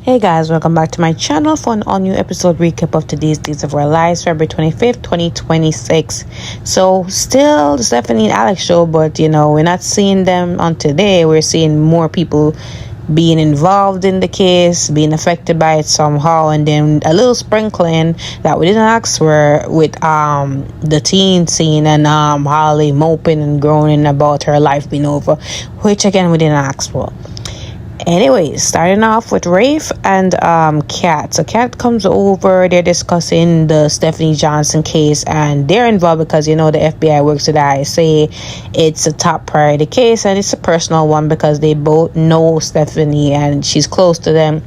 Hey guys, welcome back to my channel for an all new episode recap of today's Days of Our Lives, February 25th, 2026. So, still the Stephanie and Alex show, but we're not seeing them on today. We're seeing more people being involved in the case, being affected by it somehow, and then a little sprinkling that we didn't ask for with the teen scene and Holly moping and groaning about her life being over, which again we didn't ask for. Anyways, starting off with Rafe and Kat. So Kat comes over, they're discussing the Stephanie Johnson case, and they're involved because the FBI works with the ISA. It's a top priority case and it's a personal one because they both know Stephanie and she's close to them.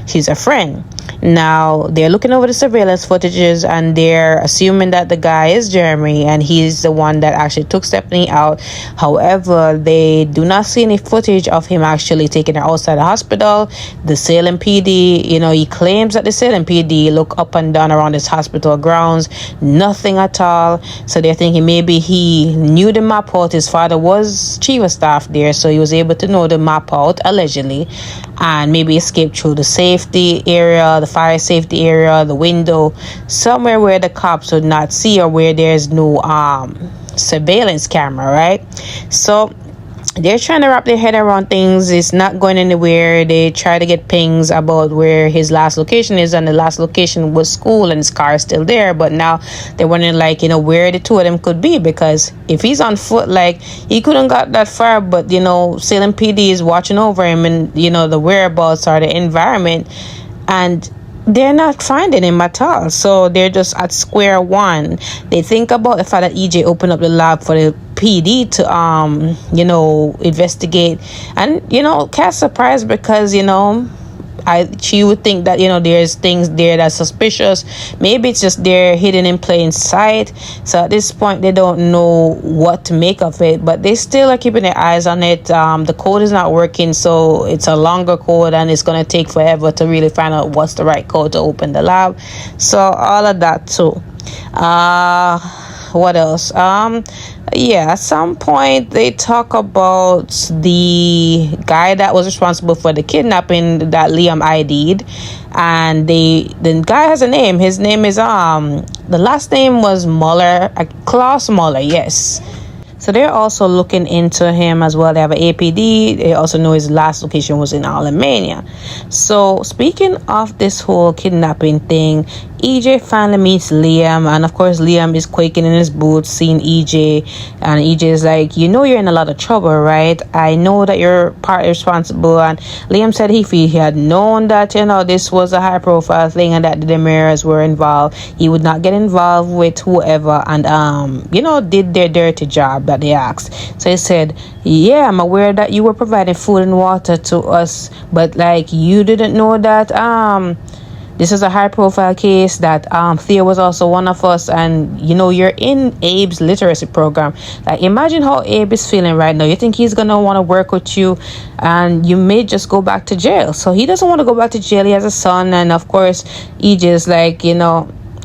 She's a friend. Now they're looking over the surveillance footages and they're assuming that the guy is Jeremy and he's the one that actually took Stephanie out. However, they do not see any footage of him actually taking her outside the hospital. The Salem PD, he claims that the Salem PD look up and down around his hospital grounds, nothing at all. So they're thinking maybe he knew the map out. His father was chief of staff there, so he was able to know the map out allegedly, and maybe escaped through the safety area, the fire safety area, the window, somewhere where the cops would not see or where there's no surveillance camera, right? So they're trying to wrap their head around things. It's not going anywhere. They try to get pings about where his last location is, and the last location was school and his car is still there. But now they're wondering where the two of them could be, because if he's on foot, he couldn't got that far, but Salem PD is watching over him and the whereabouts or the environment, and they're not finding him at all. So they're just at square one. They think about the fact that EJ opened up the lab for the PD to investigate, and Kat's surprised because she would think that there's things there that's suspicious. Maybe it's just they're hidden in plain sight. So at this point they don't know what to make of it, but they still are keeping their eyes on it. The code is not working, so it's a longer code and it's going to take forever to really find out what's the right code to open the lab. So all of that too. What else? At some point they talk about the guy that was responsible for the kidnapping that Liam ID'd, and the guy has a name. His name is the last name was Muller, Klaus Muller, yes. So they're also looking into him as well. They have an APD. They also know his last location was in Alemania. So speaking of this whole kidnapping thing, EJ finally meets Liam, and of course Liam is quaking in his boots seeing EJ, and EJ is like, you're in a lot of trouble, right? I know that you're partly responsible. And Liam said if he had known that this was a high profile thing and that the Demiras were involved, he would not get involved with whoever and did their dirty job that they asked. So he said, yeah, I'm aware that you were providing food and water to us, but you didn't know that this is a high profile case, that Thea was also one of us, and you're in Abe's literacy program. Imagine how Abe is feeling right now. You think he's gonna want to work with you, and you may just go back to jail. So he doesn't want to go back to jail. He has a son, and of course EJ is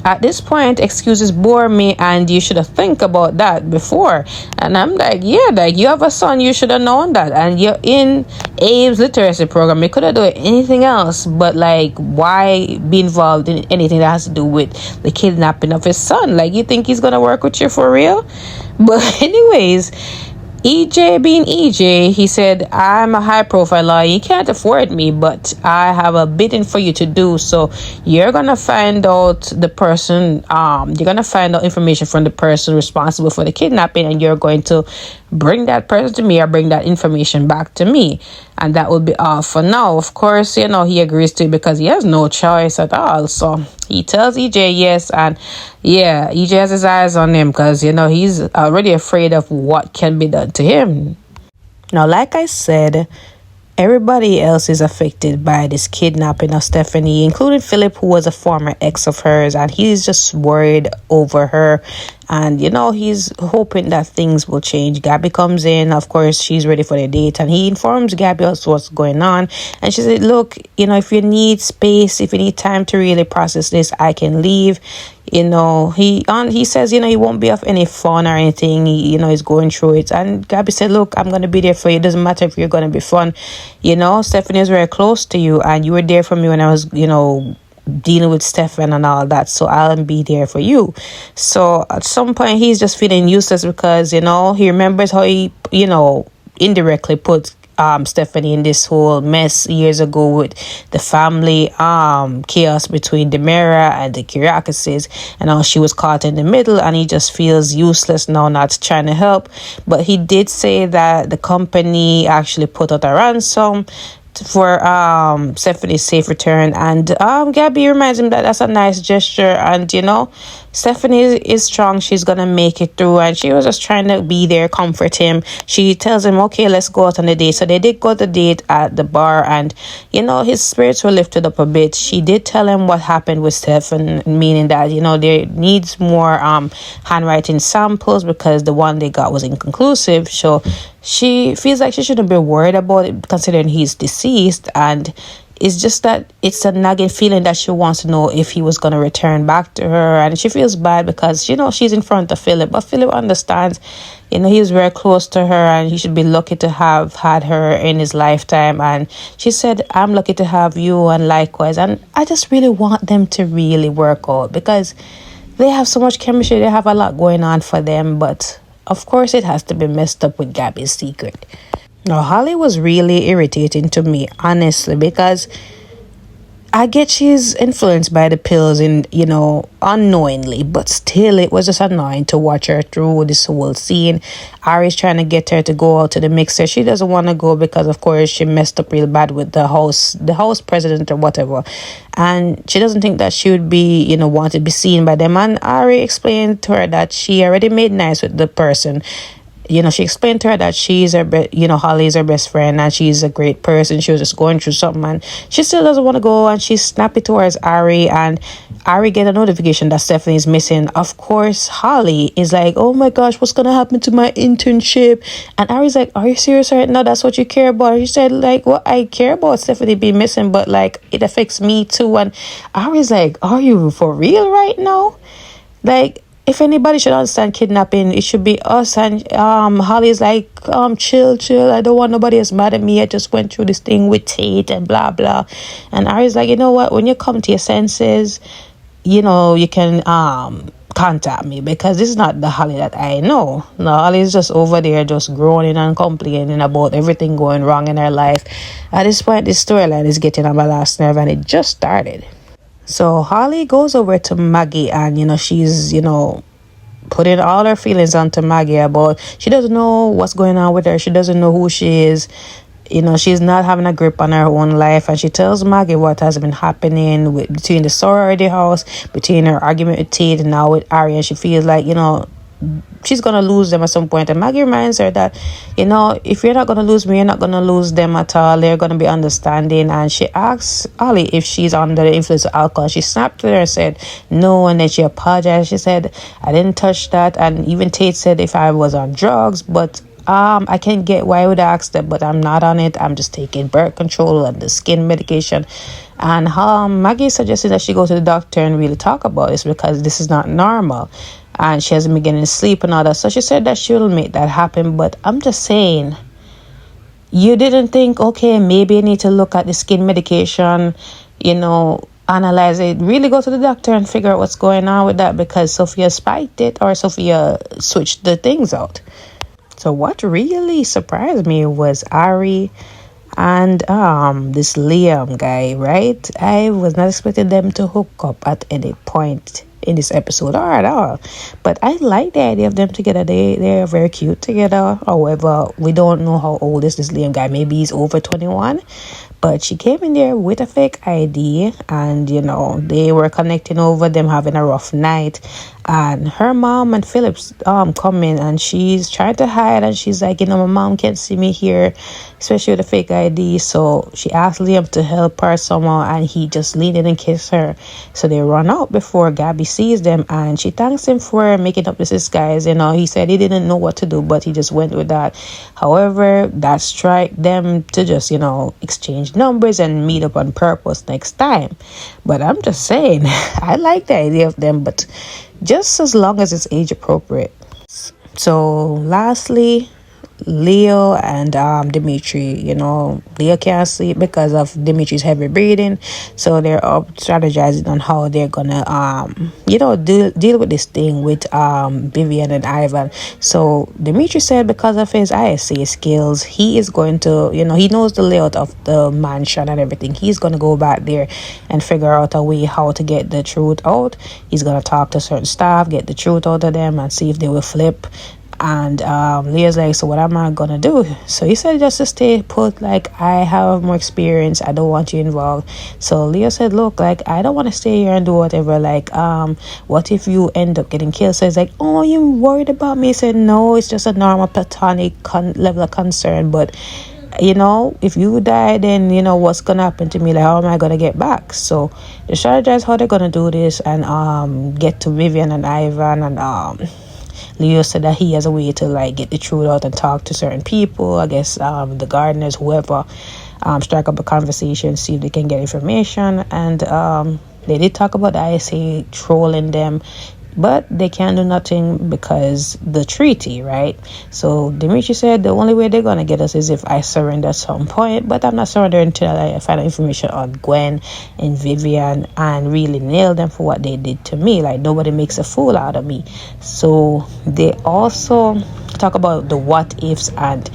at this point, excuses bore me, and you should have think about that before. And I'm like, yeah, you have a son, you should have known that, and you're in Abe's literacy program. You could have done anything else, but why be involved in anything that has to do with the kidnapping of his son? You think he's gonna work with you for real? But anyways, EJ being EJ, he said, I'm a high profile lawyer. You can't afford me, but I have a bidding for you to do. So you're going to find out the person, you're going to find out information from the person responsible for the kidnapping, and you're going to bring that person to me or bring that information back to me. And that will be all for now. Of course, he agrees to it because he has no choice at all. So he tells EJ yes, and yeah, EJ has his eyes on him because he's already afraid of what can be done to him. Now, like I said, everybody else is affected by this kidnapping of Stephanie, including Philip, who was a former ex of hers, and he's just worried over her And he's hoping that things will change. Gabby comes in, of course she's ready for the date, and he informs Gabby also what's going on. And she said, look, if you need space, if you need time to really process this, I can leave. He says, he won't be of any fun or anything. He's going through it. And Gabby said, look, I'm going to be there for you. It doesn't matter if you're going to be fun. Stephanie is very close to you, and you were there for me when I was, dealing with Stefan and all that, so I'll be there for you. So at some point he's just feeling useless because he remembers how he indirectly put Stephanie in this whole mess years ago with the family chaos between Demira and the Kyriakises, and how she was caught in the middle, and he just feels useless now, not trying to help. But he did say that the company actually put out a ransom for Stephanie's safe return, and Gabby reminds him that that's a nice gesture, and Stephanie is strong, she's gonna make it through, and she was just trying to be there, comfort him. She tells him, okay, let's go out on the date. So they did go to the date at the bar, and his spirits were lifted up a bit. She did tell him what happened with Steph, meaning that there needs more handwriting samples because the one they got was inconclusive. So she feels like she shouldn't be worried about it considering he's deceased, and it's just that it's a nagging feeling that she wants to know if he was going to return back to her. And she feels bad because she's in front of Philip, but Philip understands he was very close to her, and he should be lucky to have had her in his lifetime. And she said, I'm lucky to have you, and likewise. And I just really want them to really work out because they have so much chemistry, they have a lot going on for them, but of course it has to be messed up with Gabby's secret. Now, Holly was really irritating to me, honestly, because I get she's influenced by the pills and, unknowingly, but still it was just annoying to watch her through this whole scene. Ari's trying to get her to go out to the mixer. She doesn't want to go because, of course, she messed up real bad with the house president or whatever. And she doesn't think that she would be, want to be seen by them. And Ari explained to her that she already made nice with the person. She explained to her that she's Holly is her best friend and she's a great person. She was just going through something and she still doesn't want to go, and she's snappy towards Ari, and Ari get a notification that Stephanie is missing. Of course, Holly is like, oh my gosh, what's gonna happen to my internship? And Ari's like, are you serious right now? That's what you care about? She said, like, well, I care about Stephanie being missing, but like it affects me too. And Ari's like, are you for real right now? Like, if anybody should understand kidnapping, it should be us. And Holly's like, chill. I don't want nobody else mad at me. I just went through this thing with Tate and blah, blah. And Ari's like, you know what? When you come to your senses, you can contact me, because this is not the Holly that I know. No, Holly's just over there just groaning and complaining about everything going wrong in her life. At this point, this storyline is getting on my last nerve, and it just started. So Holly goes over to Maggie, and she's putting all her feelings onto Maggie about she doesn't know what's going on with her. She doesn't know who she is. She's not having a grip on her own life, and she tells Maggie what has been happening between the sorority house, between her argument with Tate, and now with Ari, and she feels like she's gonna lose them at some point. And Maggie reminds her that if you're not gonna lose me, you're not gonna lose them at all. They're gonna be understanding. And she asks Holly if she's under the influence of alcohol. She snapped at her and said no, and then she apologized. She said, I didn't touch that. And even Tate said if I was on drugs, but I can get why I would ask that, but I'm not on it. I'm just taking birth control and the skin medication. And Maggie suggested that she go to the doctor and really talk about this, because this is not normal. And she hasn't been getting sleep and all that. So she said that she will make that happen. But I'm just saying, you didn't think, okay, maybe I need to look at the skin medication, analyze it, really go to the doctor and figure out what's going on with that, because Sophia spiked it, or Sophia switched the things out. So what really surprised me was Ari and this Liam guy, right? I was not expecting them to hook up at any point in this episode or at all, but I like the idea of them together. They're very cute together. However, we don't know how old is this Liam guy. Maybe he's over 21, but she came in there with a fake ID, and they were connecting over them having a rough night. And her mom and Phillips come in, and she's trying to hide, and she's like, my mom can't see me here. especially with a fake ID. So she asked Liam to help her somehow, and he just leaned in and kissed her. So they run out before Gabby sees them, and she thanks him for making up this disguise. He said he didn't know what to do, but he just went with that. However, that strike them to just, exchange numbers and meet up on purpose next time. But I'm just saying, I like the idea of them, but just as long as it's age appropriate. So lastly, Leo and Dimitri, Leo can't sleep because of Dimitri's heavy breathing, so they're up strategizing on how they're gonna deal with this thing with Vivian and Ivan. So Dimitri said because of his ISA skills, he is going to, he knows the layout of the mansion and everything. He's gonna go back there and figure out a way how to get the truth out. He's gonna talk to certain staff, get the truth out of them, and see if they will flip. And Leo's like, so what am I gonna do? So he said just to stay put, like, I have more experience, I don't want you involved. So Leo said, look, like, I don't want to stay here and do whatever, like, what if you end up getting killed? So he's like, oh, you worried about me? He said, no, it's just a normal platonic level of concern, but if you die, then what's gonna happen to me? Like, how am I gonna get back? So they strategize how they're gonna do this and get to Vivian and Ivan. And Leo said that he has a way to, like, get the truth out and talk to certain people, I guess the gardeners, whoever, strike up a conversation, see if they can get information. And they did talk about the ISA trolling them, but they can't do nothing because the treaty, right? So Dimitri said the only way they're gonna get us is if I surrender at some point, but I'm not surrendering until I find out information on Gwen and Vivian and really nail them for what they did to me. Like, nobody makes a fool out of me. So they also talk about the what ifs, and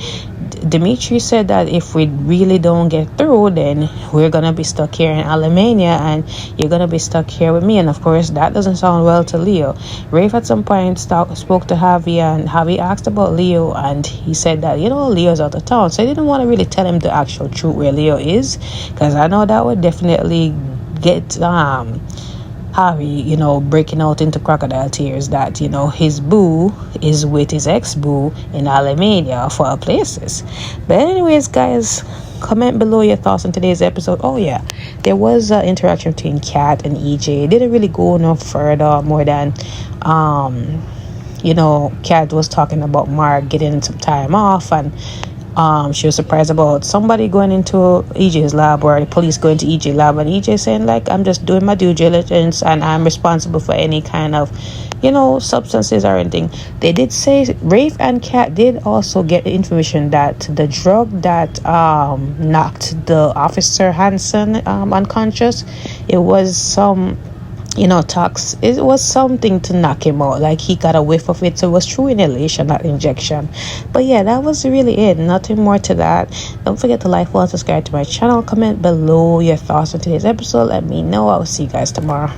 Dimitri said that if we really don't get through, then we're gonna be stuck here in Alemania, and you're gonna be stuck here with me. And of course, that doesn't sound well to Leo. Rafe at some point spoke to Javi, and Javi asked about Leo, and he said that Leo's out of town, so he didn't want to really tell him the actual truth where Leo is, because I know that would definitely get Harry, breaking out into crocodile tears that, his boo is with his ex-boo in Alemania for our places. But anyways, guys, comment below your thoughts on today's episode. Oh, yeah, there was an interaction between Kat and EJ. It didn't really go no further more than, Kat was talking about Mark getting some time off, and she was surprised about somebody going into EJ's lab, or the police going to EJ's lab, and EJ saying, like, I'm just doing my due diligence and I'm responsible for any kind of substances or anything. They did say Rafe and Kat did also get information that the drug that knocked the officer Hansen unconscious, it was some tox. It was something to knock him out, like he got a whiff of it, so it was true inhalation, not injection. But yeah, that was really it, nothing more to that. Don't forget to like, follow, and subscribe to my channel. Comment below your thoughts on today's episode. Let me know. I will see you guys tomorrow.